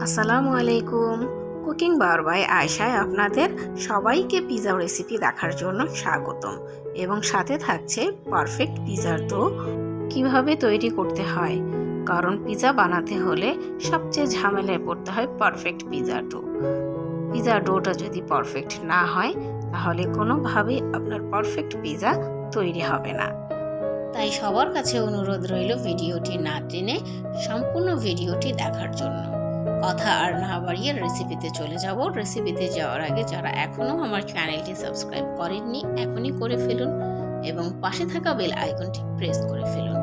আসসালামু আলাইকুম। Cooking bar by আয়েশায় আপনাদের সবাইকে পিৎজা রেসিপি দেখার জন্য স্বাগতম এবং সাথে থাকছে পারফেক্ট পিৎজার ডো কিভাবে তৈরি করতে হয়, কারণ পিৎজা বানাতে হলে সবচেয়ে ঝামেলায় পড়তে হয় পারফেক্ট পিৎজা ডো। পিৎজা ডোটা যদি পারফেক্ট না হয় তাহলে কোনোভাবেই আপনার পারফেক্ট পিৎজা তৈরি হবে না। তাই সবার কাছে অনুরোধ রইল ভিডিওটি না টেনে সম্পূর্ণ ভিডিওটি দেখার জন্য। কথা আর না বাড়িয়ে রেসিপিতে চলে যাব। রেসিপিতে যাওয়ার আগে যারা এখনও আমার চ্যানেলটি সাবস্ক্রাইব করেননি এখনই করে ফেলুন এবং পাশে থাকা বেল আইকনটি প্রেস করে ফেলুন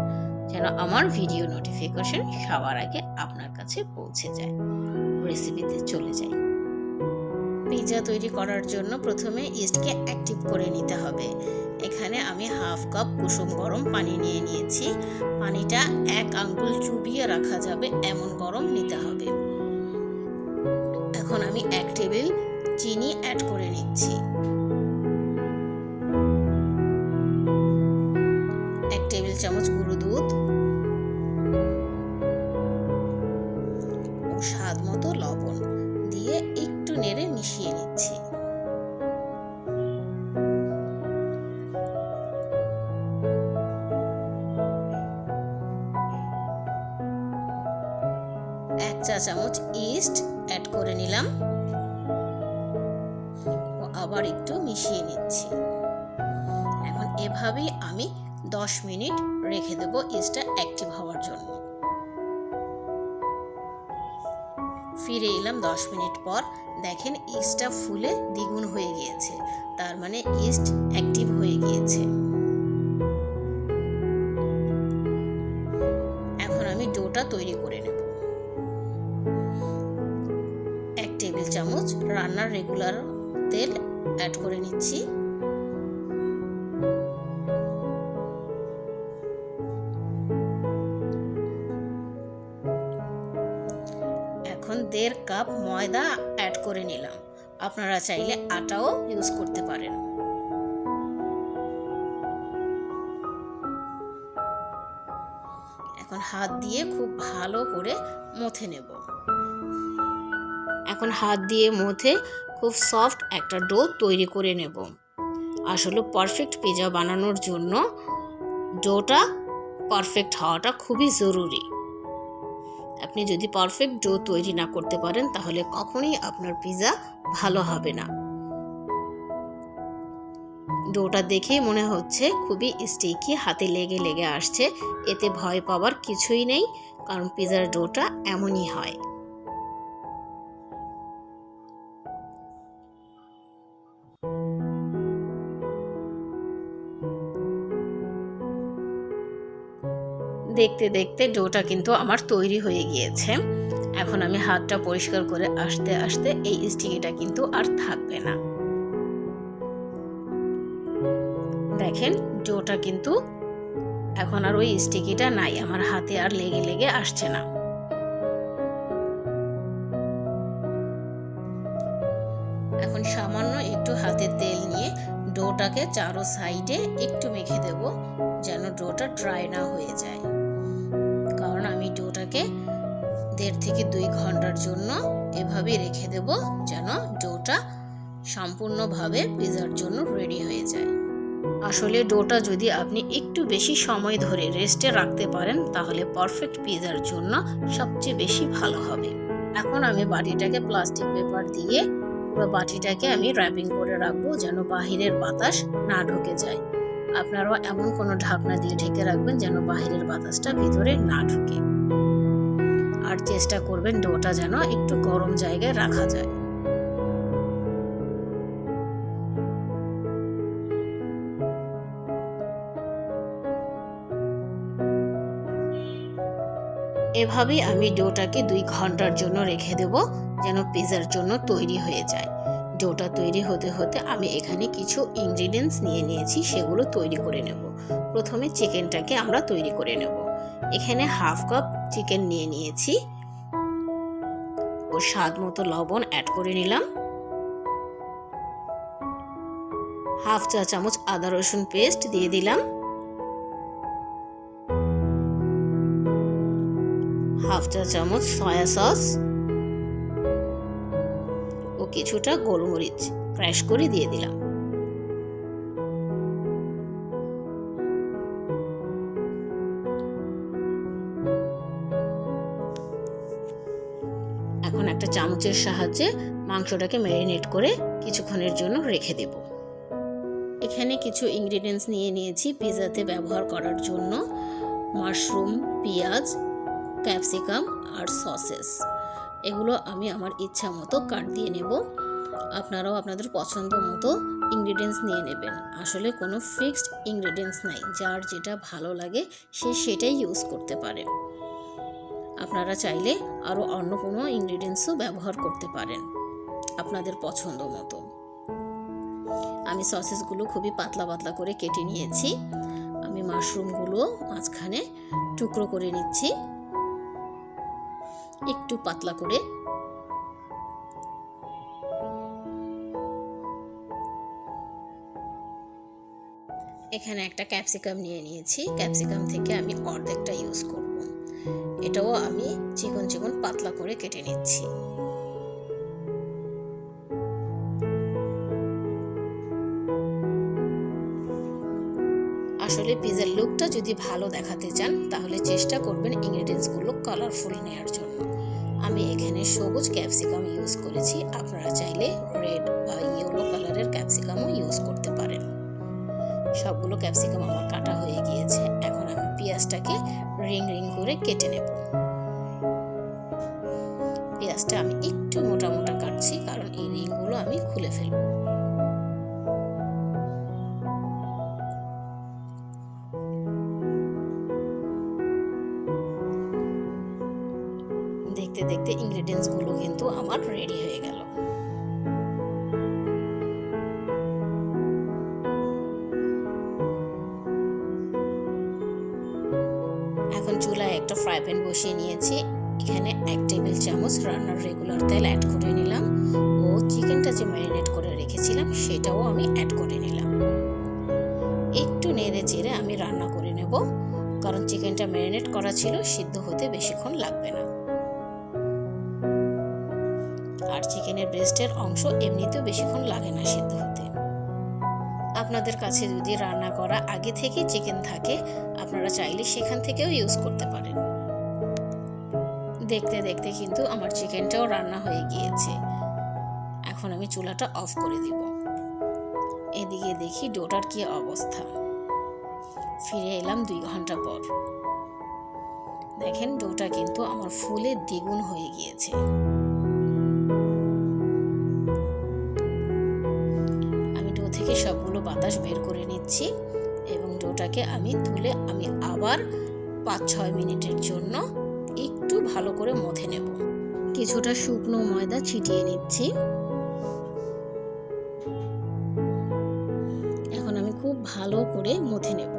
যেন আমার ভিডিও নোটিফিকেশন সবার আগে আপনার কাছে পৌঁছে যায়। রেসিপিতে চলে যাই। পিৎজা তৈরি করার জন্য প্রথমে ইস্টকে অ্যাক্টিভ করে নিতে হবে। এখানে আমি হাফ কাপ কুসুম গরম পানি নিয়ে নিয়েছি। পানিটা 1 আঙ্গুল চুবিয়ে রাখা যাবে এমন গরম নিতে হবে। এখন আমি 1 টেবিল চিনি অ্যাড করে নিচ্ছি। 1 টেবিল চামচ গুঁড়ো দুধ ও স্বাদ মতো লবণ দিয়ে একটু নেড়ে মিশিয়ে নিচ্ছি। এক চা চামচ ইস্ট অ্যাড করে নিলাম ও আবার একটু মিশিয়ে নিচ্ছি। এখন এভাবেই আমি 10 মিনিট রেখে দেব ইস্টটা অ্যাক্টিভ হওয়ার জন্য। ফিরে এলাম 10 মিনিট পর। দেখেন ইস্টটা ফুলে দ্বিগুণ হয়ে গিয়েছে, তার মানে ইস্ট অ্যাক্টিভ হয়ে গিয়েছে। এখন আমি ডোটা তৈরি করে নেব। 1 টেবিল চামচ রান্নার রেগুলার তেল অ্যাড করে নিচ্ছি। এখন 1.5 কাপ ময়দা অ্যাড করে নিলাম। আপনারা চাইলে আটাও ইউজ করতে পারেন। এখন হাত দিয়ে খুব ভালো করে মথে নেব। এখন হাত দিয়ে মথে খুব সফট একটা ডো তৈরি করে নেব। আসলে পারফেক্ট পিৎজা বানানোর জন্য ডোটা পারফেক্ট হওয়াটা খুবই জরুরি। আপনি যদি পারফেক্ট ডো তৈরি না করতে পারেন তাহলে কখনোই আপনার পিৎজা ভালো হবে না। ডোটা দেখেই মনে হচ্ছে খুবই স্টিকি, হাতে লেগে লেগে আসছে। এতে ভয় পাওয়ার কিছুই নেই, কারণ পিৎজার ডোটা এমনই হয়। দেখতে দেখতে ডোটা কিন্তু আমার তৈরি হয়ে গিয়েছে। এখন আমি হাতটা পরিষ্কার করে আস্তে আস্তে এই স্টিকিটা কিন্তু আর থাকবে না। দেখেন ডোটা কিন্তু এখন আর ওই স্টিকিটা নাই, আমার হাতে আর লেগে লেগে আসছে না। এখন সামান্য একটু হাতে তেল নিয়ে ডোটাকে চারো সাইডে একটু মেখে দেব যেন ডোটা ড্রাই না হয়ে যায়। কারণ আমি ডোটাকে 1.5 থেকে 2 ঘন্টার জন্য এভাবে রেখে দেব যেন ডোটা সম্পূর্ণভাবে পিৎজার জন্য রেডি হয়ে যায়। আসলে ডোটা যদি আপনি একটু বেশি সময় ধরে রেস্টে রাখতে পারেন তাহলে পারফেক্ট পিৎজার জন্য সবচেয়ে বেশি ভালো হবে। এখন আমি বাটিটাকে প্লাস্টিক পেপার দিয়ে পুরো বাটিটাকে আমি র্যাপিং করে রাখবো যেন বাহিরের বাতাস না ঢুকে যায়। আপনারাও এমন কোনো ঢাকনা দিয়ে ঢেকে রাখবেন যেন বাহিরের বাতাসটা ভিতরে না ঢুকে। আর চেষ্টা করবেন ডোটা যেন একটু গরম জায়গায় রাখা যায়। এভাবেই আমি ডোটাকে 2 ঘন্টার জন্য রেখে দেব যেন পিৎজার জন্য তৈরি হয়ে যায়। ডোটা তৈরি হতে হতে আমি এখানে কিছু ইনগ্রিডিয়েন্টস নিয়ে নিয়েছি, সেগুলো তৈরি করে নেব। প্রথমে চিকেনটাকে আমরা তৈরি করে নেব। এখানে হাফ কাপ চিকেন নিয়ে নিয়েছি ও স্বাদ মতো লবণ অ্যাড করে নিলাম। হাফ চা চামচ আদা রসুন পেস্ট দিয়ে দিলাম। হাফ চা চামচ সয়া সস, কিছুটা গোলমরিচ ক্র্যাশ করে দিয়ে দিলাম। এখন একটা চামচের সাহায্যে মাংসটাকে ম্যারিনেট করে কিছুক্ষণের জন্য রেখে দেব। এখানে কিছু ইনগ্রিডিয়েন্টস নিয়ে নিয়েছি পিৎজাতে ব্যবহার করার জন্য: মাশরুম, পেঁয়াজ, ক্যাপসিকাম আর সসেস। এগুলো আমি আমার ইচ্ছা মতো কাট দিয়ে নেব। আপনারাও আপনাদের পছন্দ মতো ইনগ্রিডিয়েন্টস নিয়ে নেবেন। আসলে কোনো ফিক্সড ইনগ্রিডিয়েন্টস নাই, যার যেটা ভালো লাগে সে সেটাই ইউজ করতে পারে। আপনারা চাইলে আরও অন্য কোনো ইনগ্রিডিয়েন্টসও ব্যবহার করতে পারেন আপনাদের পছন্দ মতো। আমি সসেসগুলো খুবই পাতলা পাতলা করে কেটে নিয়েছি। আমি মাশরুমগুলো মাঝখানে টুকরো করে নিচ্ছি একটু পাতলা করে। এখানে একটা ক্যাপসিকাম নিয়ে নিয়েছি। ক্যাপসিকাম থেকে আমি অর্ধেকটা ইউজ করব। এটাও আমি চিকন চিকন পাতলা করে কেটে নিচ্ছি। আসলে পিৎজার লুকটা যদি ভালো দেখাতে চান তাহলে চেষ্টা করবেন ইনগ্রিডিয়েন্টসগুলো কালারফুল নেওয়ার জন্য। আমি এখানে সবুজ ক্যাপসিকাম ইউজ করেছি, আপনারা চাইলে রেড বা ইয়েলো কালারের ক্যাপসিকামও ইউজ করতে পারেন। সবগুলো ক্যাপসিকাম আমার কাটা হয়ে গিয়েছে। এখন আমি পেঁয়াজটাকে রিং রিং করে কেটে নেব। পেঁয়াজটা আমি একটু মোটা মোটা কাটছি, কারণ এই রিংগুলো আমি খুলে ফেলব। দেখতে দেখতে ইনগ্রিডিয়েন্টসগুলো কিন্তু আমার রেডি হয়ে গেল। এখন চুলায় একটা ফ্রাই প্যান বসিয়ে নিয়েছি। এখানে 1 টেবিল চামচ রান্নার রেগুলার তেল অ্যাড করে নিলাম ও চিকেনটা যে ম্যারিনেট করে রেখেছিলাম সেটাও আমি অ্যাড করে নিলাম। একটু নেড়ে চেড়ে আমি রান্না করে নেব, কারণ চিকেনটা ম্যারিনেট করা ছিল, সিদ্ধ হতে বেশিক্ষণ লাগবে না। আর চিকেনের ব্রেস্টের অংশ এমনিতেও বেশিক্ষণ লাগে না সিদ্ধ হতে। আপনাদের কাছে যদি রান্না করা আগে থেকে চিকেন থাকে আপনারা চাইলে সেখান থেকেও ইউজ করতে পারেন। দেখতে দেখতে কিন্তু আমার চিকেনটাও রান্না হয়ে গিয়েছে। এখন আমি চুলাটা অফ করে দিব। এদিকে দেখি ডোটার কি অবস্থা। ফিরে এলাম 2 ঘন্টা পর। দেখেন ডোটা কিন্তু আমার ফুলে দ্বিগুণ হয়ে গিয়েছে। আমি ডো থেকে সবগুলো বাতাস বের করে নিচ্ছি এবং ডোটাকে আমি তুলে আমি আবার 5-6 মিনিটের জন্য একটু ভালো করে মথে নেব। কিছুটা শুকনো ময়দা ছিটিয়ে নিচ্ছি। এখন আমি খুব ভালো করে মথে নেব।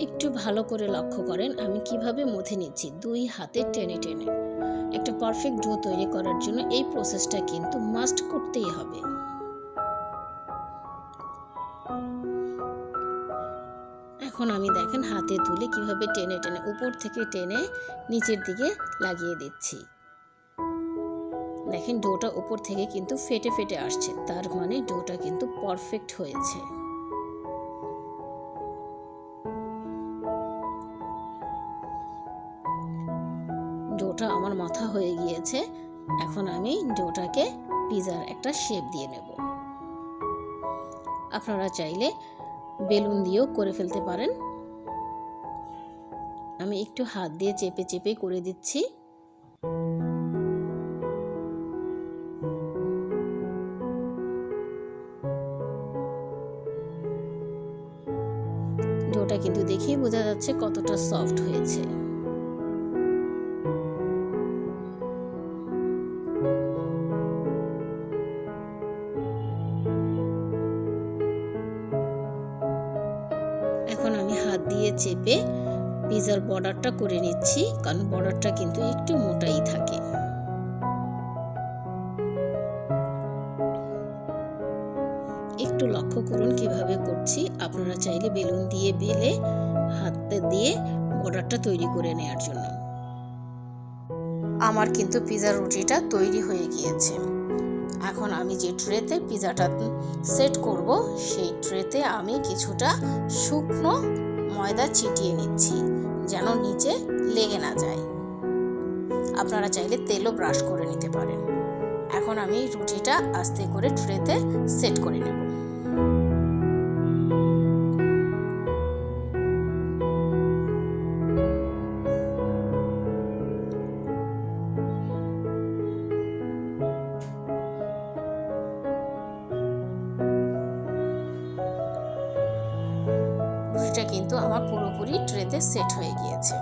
একটু ভালো করে লক্ষ্য করেন আমি কিভাবে মথে নিচ্ছি, 2 হাতে টেনে টেনে। একটা পারফেক্ট ডো তৈরি করার জন্য এই প্রসেসটা কিন্তু মাস্ট করতেই হবে। এখন আমি দেখেন হাতে তুলে কিভাবে টেনে টেনে উপর থেকে টেনে নিচের দিকে লাগিয়ে দিচ্ছি। দেখেন ডোটা উপর থেকে কিন্তু ফেটে ফেটে আসছে, তার মানে ডোটা কিন্তু পারফেক্ট হয়েছে। ডোটা আমার মাথা হয়ে গিয়েছে। এখন আমি ডোটাকে পিৎজার একটা শেপ দিয়ে নেব। আপনারা চাইলে বেলুন দিয়েও করে ফেলতে পারেন। আমি একটু হাত দিয়ে চেপে চেপে করে দিচ্ছি। ডোটা কিন্তু দেখেই বোঝা যাচ্ছে কতটা সফট হয়েছে। এখন আমি হাত দিয়ে চেপে পিৎজার বর্ডারটা করে নিচ্ছি, কারণ বর্ডারটা কিন্তু একটু মোটাই থাকে। একটু লক্ষ্য করুন কিভাবে করছি। আপনারা চাইলে বেলুন দিয়ে বেলে হাতে দিয়ে বর্ডারটা তৈরি করে নেওয়ার জন্য। আমার কিন্তু পিৎজার রুটিটা তৈরি হয়ে গিয়েছে। এখন আমি যে ট্রেতে পিজাটা সেট করব সেই ট্রেতে আমি কিছুটা শুকনো ময়দা ছিটিয়ে নিচ্ছি যেন নিচে লেগে না যায়। আপনারা চাইলে তেলও ব্রাশ করে নিতে পারেন। এখন আমি রুটিটা আস্তে করে ট্রেতে সেট করে নেব। রুটিটা কিন্তু আমার পুরোপুরি ট্রেতে সেট হয়ে গিয়েছে।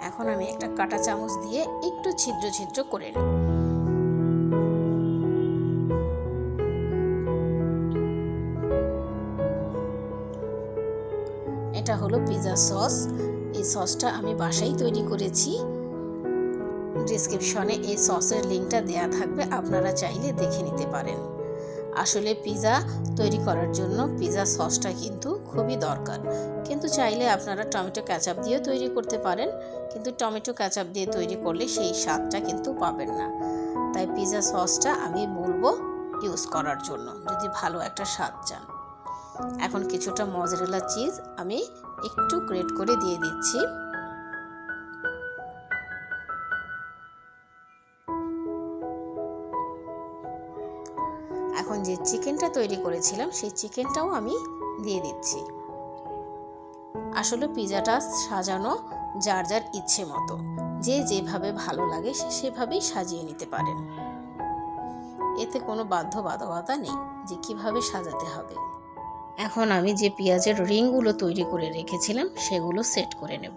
এখন আমি একটা কাঁটা চামচ দিয়ে একটু ছিদ্র ছিদ্র করে নেব। এটা হলো পিৎজা সস। এই সসটা আমি বাসায় তৈরি করেছি। ডেসক্রিপশনে এই সসের লিঙ্কটা দেয়া থাকবে, আপনারা চাইলে দেখে নিতে পারেন। আসলে পিৎজা তৈরি করার জন্য পিৎজা সসটা কিন্তু খুবই দরকার, কিন্তু চাইলে আপনারা টমেটো কেচাপ দিয়েও তৈরি করতে পারেন, কিন্তু টমেটো কেচাপ দিয়ে তৈরি করলে সেই স্বাদটা কিন্তু পাবেন না। তাই পিৎজা সসটা আমি বলবো ইউজ করার জন্য, যদি ভালো একটা স্বাদ চান। এখন কিছুটা মজরেলা চিজ আমি একটু গ্রেট করে দিয়ে দিচ্ছি। এখন যে চিকেনটা তৈরি করেছিলাম সেই চিকেনটাও আমি দিয়ে দিচ্ছি। আসলে পিৎজাটা সাজানো যার যার ইচ্ছে মতো, যে যেভাবে ভালো লাগে সে সেভাবেই সাজিয়ে নিতে পারেন। এতে কোনো বাধ্যবাধকতা নেই যে কিভাবে সাজাতে হবে। এখন আমি যে পেঁয়াজের রিংগুলো তৈরি করে রেখেছিলাম সেগুলো সেট করে নেব।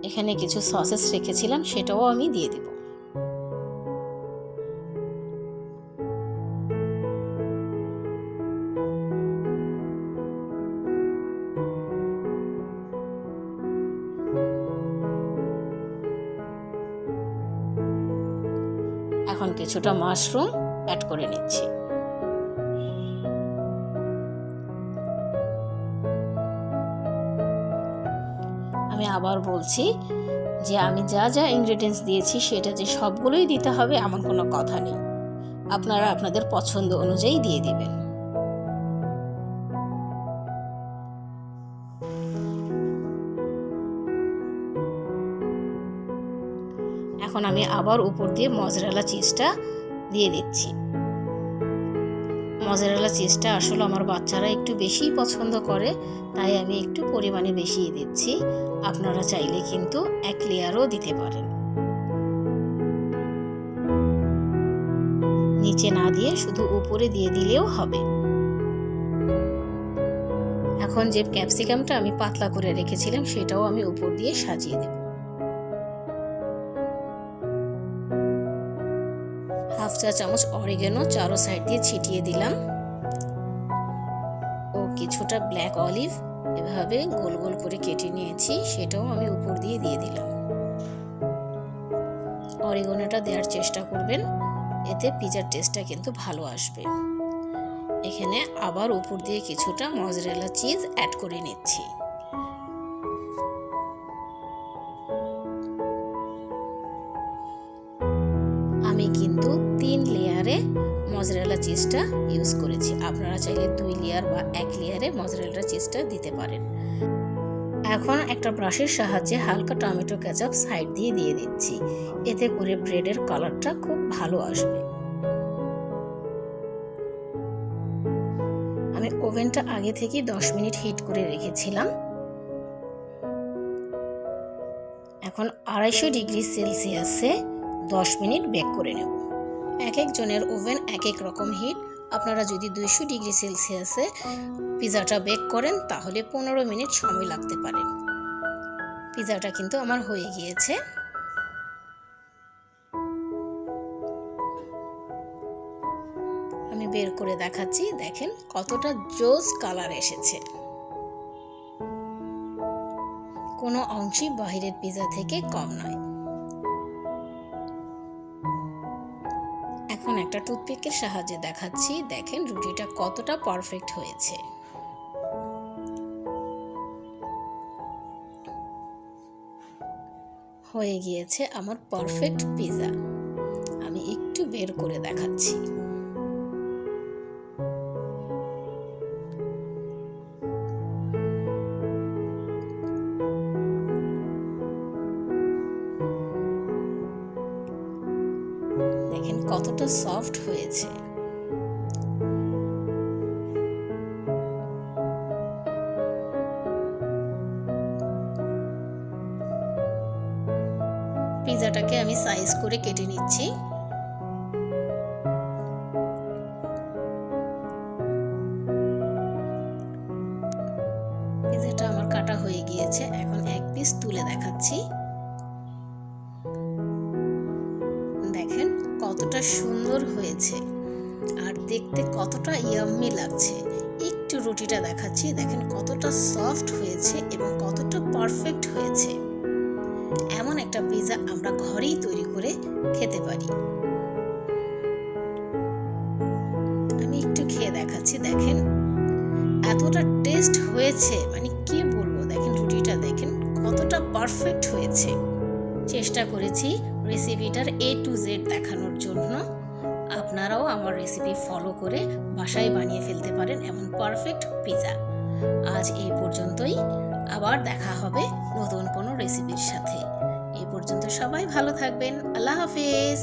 এখানে কিছু সসেস রেখেছিলাম সেটাও আমি দিয়ে দেব। এখন কিছুটা মাশরুম অ্যাড করে নিচ্ছি। আমি আবার বলছি যে আমি যা যা ইনগ্রেডিয়েন্টস দিয়েছি সেটা যে সবগুলোই দিতে হবে এমন কোনো কথা নেই, আপনারা আপনাদের পছন্দ অনুযায়ী দিয়ে দিবেন। এখন আমি আবার উপর দিয়ে মজরেলা চিজটা দিয়ে দিচ্ছি। মজরেলা চিজটা আসলে আমার বাচ্চারা একটু বেশিই পছন্দ করে, তাই আমি একটু পরিমাণে বেশিই দিচ্ছি। আপনারা চাইলে কিন্তু এক লেয়ারও দিতে পারেন। নিচে না দিয়ে শুধু উপরে দিয়ে দিলেও হবে। এখন যে ক্যাপসিকামটা আমি পাতলা করে রেখেছিলাম সেটাও আমি উপর দিয়ে সাজিয়ে দেব। হাফ চা চামচ অরিগানো চারো সাইড দিয়ে ছিটিয়ে দিলাম ও কিছুটা ব্ল্যাক অলিভ এভাবে গোল গোল করে কেটে নিয়েছি সেটাও আমি উপর দিয়ে দিলাম। অরিগানোটা দেওয়ার চেষ্টা করবেন, এতে পিৎজার টেস্টটা কিন্তু ভালো আসবে। এখানে আবার উপর দিয়ে কিছুটা মজরেলা চিজ অ্যাড করে নিচ্ছি। আমি কিন্তু 3 লেয়ারে মজরেলা চিজটা ইউজ করেছি, আপনারা চাইলে 2 লেয়ার বা 1 লেয়ারে মজরেলা চিজটা দিতে পারেন। এখন একটা ব্রাশের সাহায্যে হালকা টমেটো কেচাপ সাইড দিয়ে দিচ্ছি, এতে করে ব্রেডের কালারটা খুব ভালো আসবে। আমি ওভেনটা আগে থেকে 10 মিনিট হিট করে রেখেছিলাম। এখন 250 ডিগ্রি সেলসিয়াসে 10 মিনিট বেক করে নেব। এক একজনের ওভেন এক এক রকম হিট, আপনারা যদি 200 ডিগ্রি সেলসিয়াসে পিৎজাটা বেক করেন তাহলে 15 মিনিট সময় লাগতে পারে। পিৎজাটা কিন্তু আমার হয়ে গিয়েছে। আমি বের করে দেখাচ্ছি, দেখেন কতটা জোস কালার এসেছে। কোনো অংশই বাইরের পিৎজা থেকে কম নয়। এখন একটা টুথপিকের সাহায্যে দেখাচ্ছি, দেখেন রুটিটা কতটা পারফেক্ট হয়েছে। হয়ে গিয়েছে আমার পারফেক্ট পিৎজা। আমি একটু বের করে দেখাচ্ছি। দেখেন কতটা সফট হয়েছে। পিৎজাটাকে আমি সাইজ করে কেটে নিচ্ছি। পিৎজাটা আমার কাটা হয়ে গিয়েছে, এখন এক পিস তুলে দেখাচ্ছি। দেখেন কতটা সুন্দর হয়েছে আর দেখতে কতটা ইয়াম্মি লাগছে। একটু রুটিটা দেখাচ্ছি, দেখেন কতটা সফট হয়েছে এবং কতটা পারফেক্ট হয়েছে। এমন একটা পিৎজা আমরা ঘরেই তৈরি করে খেতে পারি। আমি একটু খেয়ে দেখাচ্ছি, দেখেন এতটা টেস্ট হয়েছে, মানে কি বলবো। দেখেন রুটিটা দেখেন কতটা পারফেক্ট হয়েছে। চেষ্টা করেছি রেসিপিটার A to Z দেখানোর জন্য। আপনারাও আমার রেসিপি ফলো করে বাসায় বানিয়ে ফেলতে পারেন এমন পারফেক্ট পিৎজা। আজ এই পর্যন্তই, আবার দেখা হবে নতুন কোনো রেসিপির সাথে। এই পর্যন্ত সবাই ভালো থাকবেন। আল্লাহ হাফেজ।